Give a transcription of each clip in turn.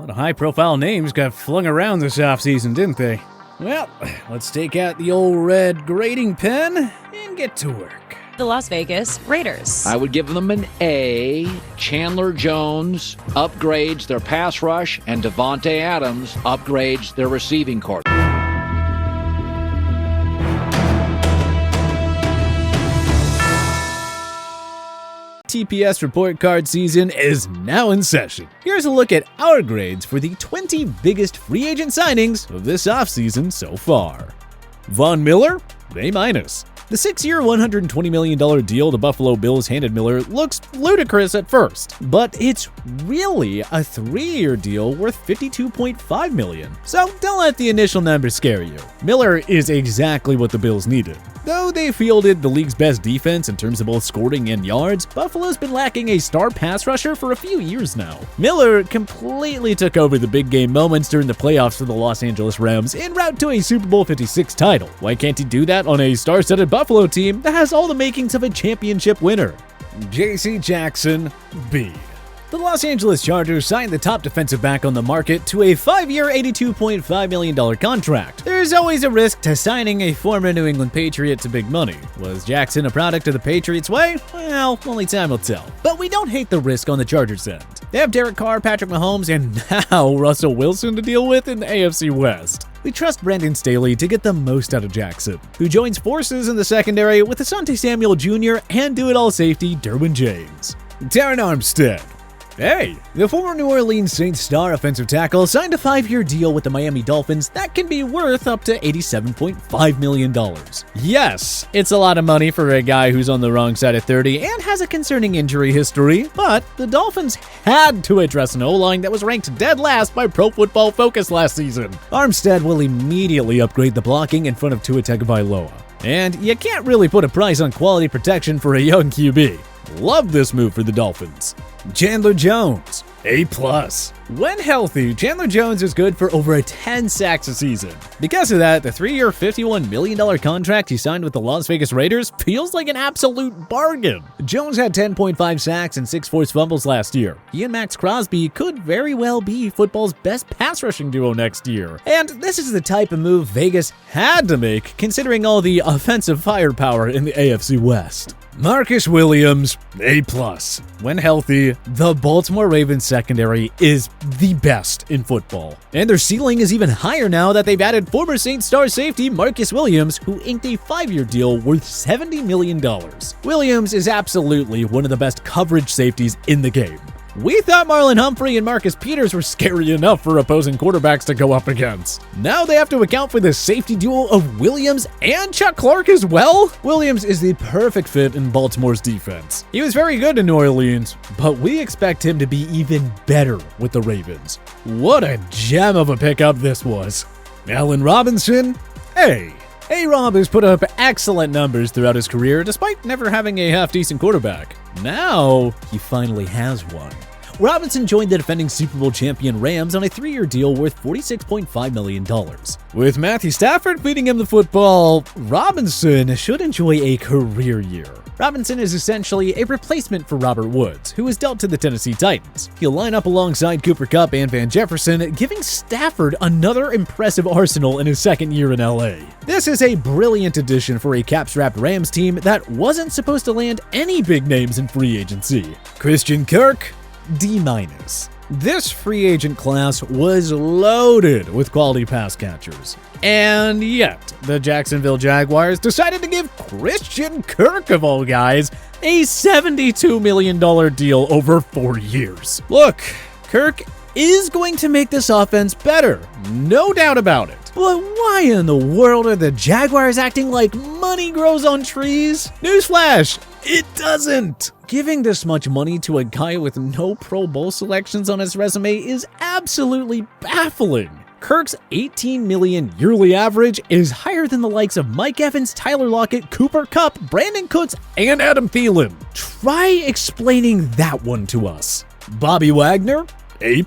lot of high-profile names got flung around this offseason, didn't they? Well, let's take out the old red grading pen and get to work. The Las Vegas Raiders. I would give them an A. Chandler Jones upgrades their pass rush, and Devontae Adams upgrades their receiving corps. TPS report card season is now in session. Here's a look at our grades for the 20 biggest free agent signings of this offseason so far. Von Miller, A-. The 6-year, $120 million deal the Buffalo Bills handed Miller looks ludicrous at first, but it's really a 3-year deal worth $52.5 million. So don't let the initial numbers scare you. Miller is exactly what the Bills needed. Though they fielded the league's best defense in terms of both scoring and yards, Buffalo's been lacking a star pass rusher for a few years now. Miller completely took over the big game moments during the playoffs for the Los Angeles Rams en route to a Super Bowl 56 title. Why can't he do that on a star-studded Buffalo team that has all the makings of a championship winner? J.C. Jackson, B. The Los Angeles Chargers signed the top defensive back on the market to a 5-year, $82.5 million contract. There's always a risk to signing a former New England Patriot to big money. Was Jackson a product of the Patriots' way? Well, only time will tell. But we don't hate the risk on the Chargers' end. They have Derek Carr, Patrick Mahomes, and now Russell Wilson to deal with in the AFC West. We trust Brandon Staley to get the most out of Jackson, who joins forces in the secondary with Asante Samuel Jr. and do-it-all safety Derwin James. TERRON ARMSTEAD. Hey, the former New Orleans Saints star offensive tackle signed a 5-year deal with the Miami Dolphins that can be worth up to $87.5 million. Yes, it's a lot of money for a guy who's on the wrong side of 30 and has a concerning injury history, but the Dolphins had to address an O-line that was ranked dead last by Pro Football Focus last season. Armstead will immediately upgrade the blocking in front of Tua Tagovailoa. And you can't really put a price on quality protection for a young QB. Love this move for the Dolphins. Chandler Jones, A+. When healthy, Chandler Jones is good for over 10 sacks a season. Because of that, the 3-year, $51 million contract he signed with the Las Vegas Raiders feels like an absolute bargain. Jones had 10.5 sacks and 6 forced fumbles last year. He and Max Crosby could very well be football's best pass rushing duo next year. And this is the type of move Vegas had to make, considering all the offensive firepower in the AFC West. Marcus Williams, A+. When healthy, the Baltimore Ravens secondary is the best in football. And their ceiling is even higher now that they've added former Saints star safety Marcus Williams, who inked a 5-year deal worth $70 million. Williams is absolutely one of the best coverage safeties in the game. We thought Marlon Humphrey and Marcus Peters were scary enough for opposing quarterbacks to go up against. Now they have to account for the safety duo of Williams and Chuck Clark as well? Williams is the perfect fit in Baltimore's defense. He was very good in New Orleans, but we expect him to be even better with the Ravens. What a gem of a pickup this was. Allen Robinson, A. A-Rob has put up excellent numbers throughout his career despite never having a half-decent quarterback. Now, he finally has one. Robinson joined the defending Super Bowl champion Rams on a 3-year deal worth $46.5 million. With Matthew Stafford feeding him the football, Robinson should enjoy a career year. Robinson is essentially a replacement for Robert Woods, who was dealt to the Tennessee Titans. He'll line up alongside Cooper Kupp and Van Jefferson, giving Stafford another impressive arsenal in his second year in LA. This is a brilliant addition for a cap-strapped Rams team that wasn't supposed to land any big names in free agency. Christian Kirk, D-. This free agent class was loaded with quality pass catchers. And yet, the Jacksonville Jaguars decided to give Christian Kirk, of all guys, a $72 million deal over 4 years. Look, Kirk is going to make this offense better, no doubt about it. But why in the world are the Jaguars acting like money grows on trees? Newsflash, it doesn't! Giving this much money to a guy with no Pro Bowl selections on his resume is absolutely baffling. Kirk's $18 million yearly average is higher than the likes of Mike Evans, Tyler Lockett, Cooper Kupp, Brandon Cooks, and Adam Thielen. Try explaining that one to us. Bobby Wagner, A+.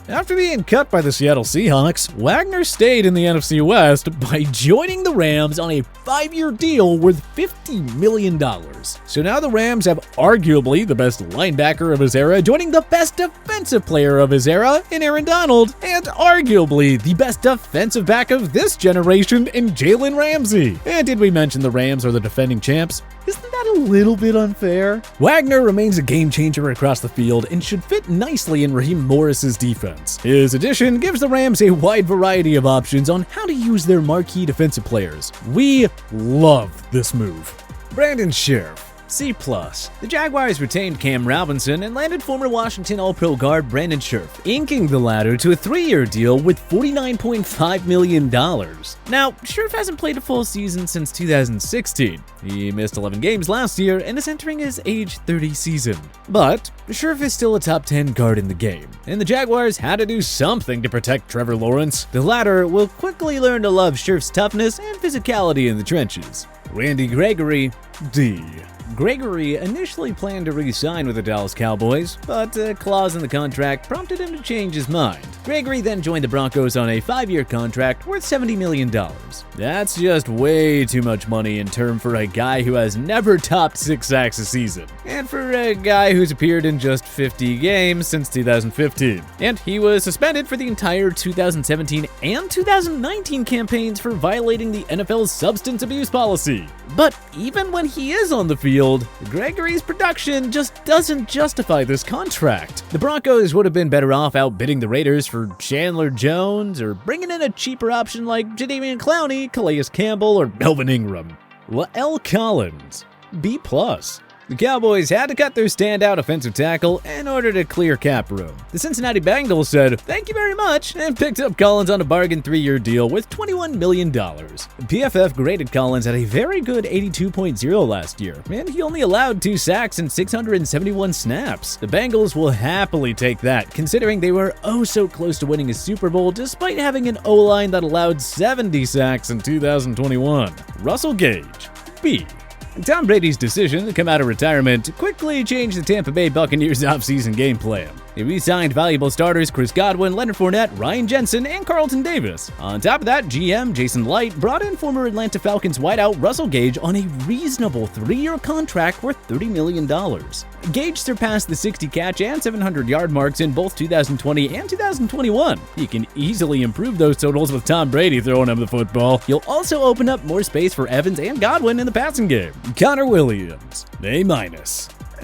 After being cut by the Seattle Seahawks, Wagner stayed in the NFC West by joining the Rams on a 5-year deal worth $50 million. So now the Rams have arguably the best linebacker of his era joining the best defensive player of his era in Aaron Donald, and arguably the best defensive back of this generation in Jalen Ramsey. And did we mention the Rams are the defending champs? Isn't that a little bit unfair? Wagner remains a game changer across the field and should fit nicely in Raheem Morris's defense. His addition gives the Rams a wide variety of options on how to use their marquee defensive players. We love this move. Brandon Scherff, C+. The Jaguars retained Cam Robinson and landed former Washington All-Pro guard Brandon Scherff, inking the latter to a 3-year deal with $49.5 million. Now, Scherff hasn't played a full season since 2016. He missed 11 games last year and is entering his age 30 season. But Scherff is still a top 10 guard in the game, and the Jaguars had to do something to protect Trevor Lawrence. The latter will quickly learn to love Scherff's toughness and physicality in the trenches. Randy Gregory, D. Gregory initially planned to re-sign with the Dallas Cowboys, but a clause in the contract prompted him to change his mind. Gregory then joined the Broncos on a 5-year contract worth $70 million. That's just way too much money in term for a guy who has never topped 6 sacks a season, and for a guy who's appeared in just 50 games since 2015. And he was suspended for the entire 2017 and 2019 campaigns for violating the NFL's substance abuse policy. But even when he is on the field, Gregory's production just doesn't justify this contract. The Broncos would have been better off outbidding the Raiders for Chandler Jones or bringing in a cheaper option like Jadeveon Clowney, Calais Campbell, or Melvin Ingram. L. Collins, B+. The Cowboys had to cut their standout offensive tackle in order to clear cap room. The Cincinnati Bengals said, "Thank you very much," and picked up Collins on a bargain 3-year deal worth $21 million. PFF graded Collins at a very good 82.0 last year, and he only allowed 2 sacks and 671 snaps. The Bengals will happily take that, considering they were oh so close to winning a Super Bowl despite having an O-line that allowed 70 sacks in 2021. Russell Gage, B. Tom Brady's decision to come out of retirement quickly changed the Tampa Bay Buccaneers' offseason game plan. They re-signed valuable starters Chris Godwin, Leonard Fournette, Ryan Jensen, and Carlton Davis. On top of that, GM Jason Light brought in former Atlanta Falcons wideout Russell Gage on a reasonable 3-year contract worth $30 million. Gage surpassed the 60-catch and 700-yard marks in both 2020 and 2021. He can easily improve those totals with Tom Brady throwing him the football. He'll also open up more space for Evans and Godwin in the passing game. Connor Williams, A-.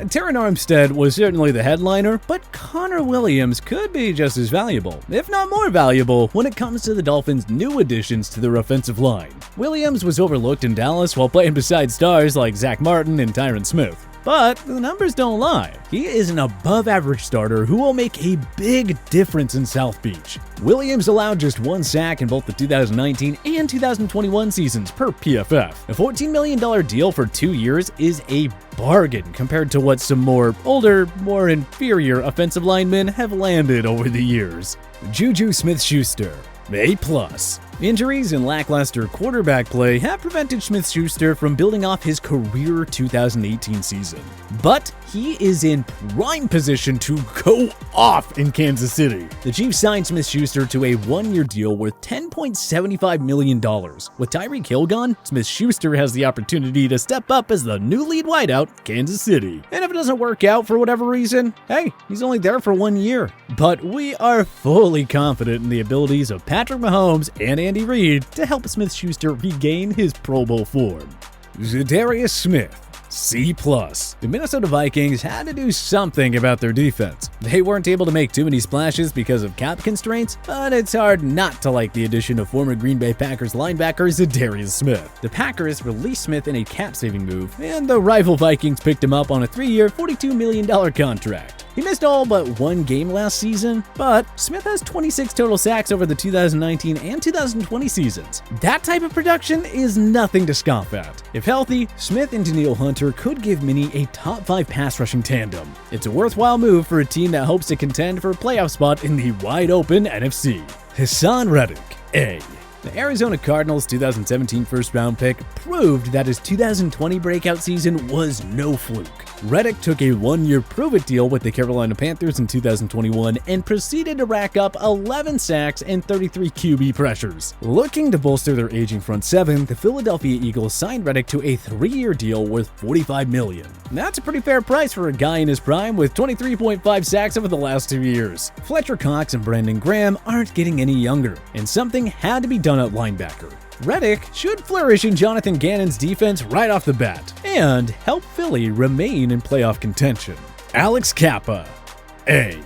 TERRON ARMSTEAD was certainly the headliner, but Connor Williams could be just as valuable, if not more valuable, when it comes to the Dolphins' new additions to their offensive line. Williams was overlooked in Dallas while playing beside stars like Zach Martin and Tyron Smith. But the numbers don't lie. He is an above-average starter who will make a big difference in South Beach. Williams allowed just 1 sack in both the 2019 and 2021 seasons per PFF. A $14 million deal for 2 years is a bargain compared to what some more older, more inferior offensive linemen have landed over the years. JUJU Smith-Schuster, A+. Injuries and lackluster quarterback play have prevented Smith-Schuster from building off his career 2018 season. But he is in prime position to go off in Kansas City. The Chiefs signed Smith-Schuster to a 1-year deal worth $10.75 million. With Tyreek Hill gone, Smith-Schuster has the opportunity to step up as the new lead wideout, Kansas City. And if it doesn't work out for whatever reason, hey, he's only there for 1 year. But we are fully confident in the abilities of Patrick Mahomes and Andy Reid to help Smith-Schuster regain his Pro Bowl form. Za'Darius Smith, C+. The Minnesota Vikings had to do something about their defense. They weren't able to make too many splashes because of cap constraints, but it's hard not to like the addition of former Green Bay Packers linebacker Za'Darius Smith. The Packers released Smith in a cap-saving move, and the rival Vikings picked him up on a 3-year, $42 million contract. He missed all but 1 game last season, but Smith has 26 total sacks over the 2019 and 2020 seasons. That type of production is nothing to scoff at. If healthy, Smith and Danielle Hunter could give Minnie a top 5 pass rushing tandem. It's a worthwhile move for a team that hopes to contend for a playoff spot in the wide-open NFC. Hassan Reddick, A. The Arizona Cardinals' 2017 first-round pick proved that his 2020 breakout season was no fluke. Reddick took a one-year prove-it deal with the Carolina Panthers in 2021 and proceeded to rack up 11 sacks and 33 QB pressures. Looking to bolster their aging front seven, the Philadelphia Eagles signed Reddick to a 3-year deal worth $45 million. That's a pretty fair price for a guy in his prime with 23.5 sacks over the last 2 years. Fletcher Cox and Brandon Graham aren't getting any younger, and something had to be done at linebacker. Reddick should flourish in Jonathan Gannon's defense right off the bat and help Philly remain in playoff contention. Alex CAPPA, A.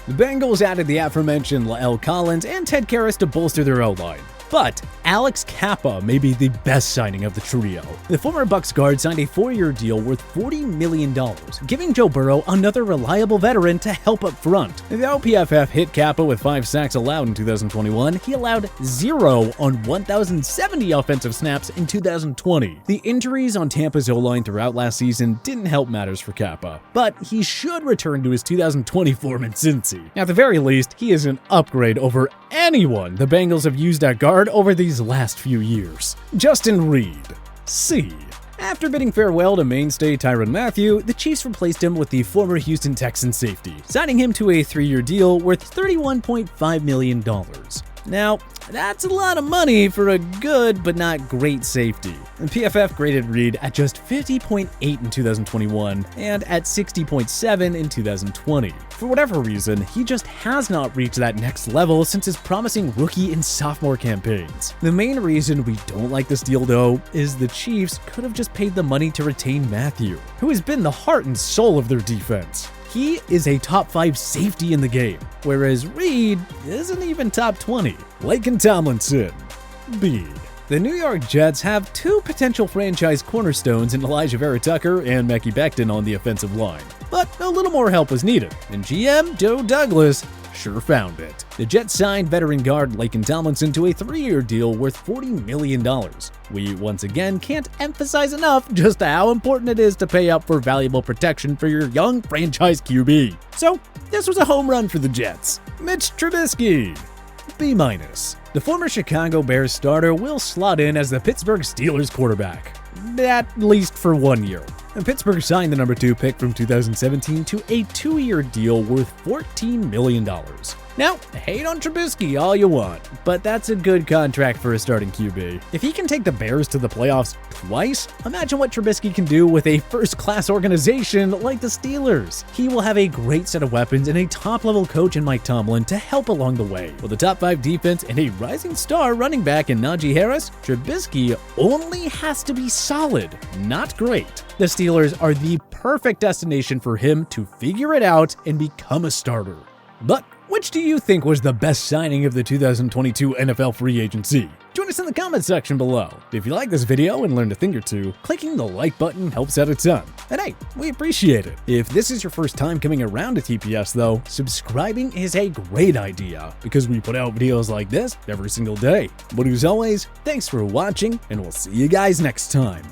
The Bengals added the aforementioned La'el Collins and Ted Karras to bolster their O-line. But Alex CAPPA may be the best signing of the trio. The former Bucs guard signed a 4-year deal worth $40 million, giving Joe Burrow another reliable veteran to help up front. Though PFF hit CAPPA with 5 sacks allowed in 2021, he allowed 0 on 1,070 offensive snaps in 2020. The injuries on Tampa's O-line throughout last season didn't help matters for CAPPA, but he should return to his 2020 form in Cincy. At the very least, he is an upgrade over anyone the Bengals have used at guard over these last few years. Justin Reed, C. After bidding farewell to mainstay Tyrann Mathieu, the Chiefs replaced him with the former Houston Texans safety, signing him to a 3-year deal worth $31.5 million. Now, that's a lot of money for a good but not great safety. And PFF graded Reed at just 50.8 in 2021 and at 60.7 in 2020. For whatever reason, he just has not reached that next level since his promising rookie and sophomore campaigns. The main reason we don't like this deal, though, is the Chiefs could have just paid the money to retain Mathieu, who has been the heart and soul of their defense. He is a top 5 safety in the game, whereas Reed isn't even top 20. LAKEN Tomlinson, B. The New York Jets have 2 potential franchise cornerstones in Elijah Vera-Tucker and Mekhi Becton on the offensive line, but a little more help was needed, and GM Joe Douglas sure found it. The Jets signed veteran guard LAKEN Tomlinson to a 3-year deal worth $40 million. We once again can't emphasize enough just how important it is to pay up for valuable protection for your young franchise QB. So, this was a home run for the Jets. Mitch Trubisky, B-. The former Chicago Bears starter will slot in as the Pittsburgh Steelers quarterback, at least for 1 year. And Pittsburgh signed the number 2 pick from 2017 to a 2-year deal worth $14 million. Now, hate on Trubisky all you want, but that's a good contract for a starting QB. If he can take the Bears to the playoffs twice, imagine what Trubisky can do with a first-class organization like the Steelers. He will have a great set of weapons and a top-level coach in Mike Tomlin to help along the way. With a top 5 defense and a rising star running back in Najee Harris, Trubisky only has to be solid, not great. The Steelers are the perfect destination for him to figure it out and become a starter. But which do you think was the best signing of the 2022 NFL free agency? Join us in the comment section below. If you like this video and learned a thing or two, clicking the like button helps out a ton. And hey, we appreciate it. If this is your first time coming around to TPS though, subscribing is a great idea because we put out videos like this every single day. But as always, thanks for watching and we'll see you guys next time.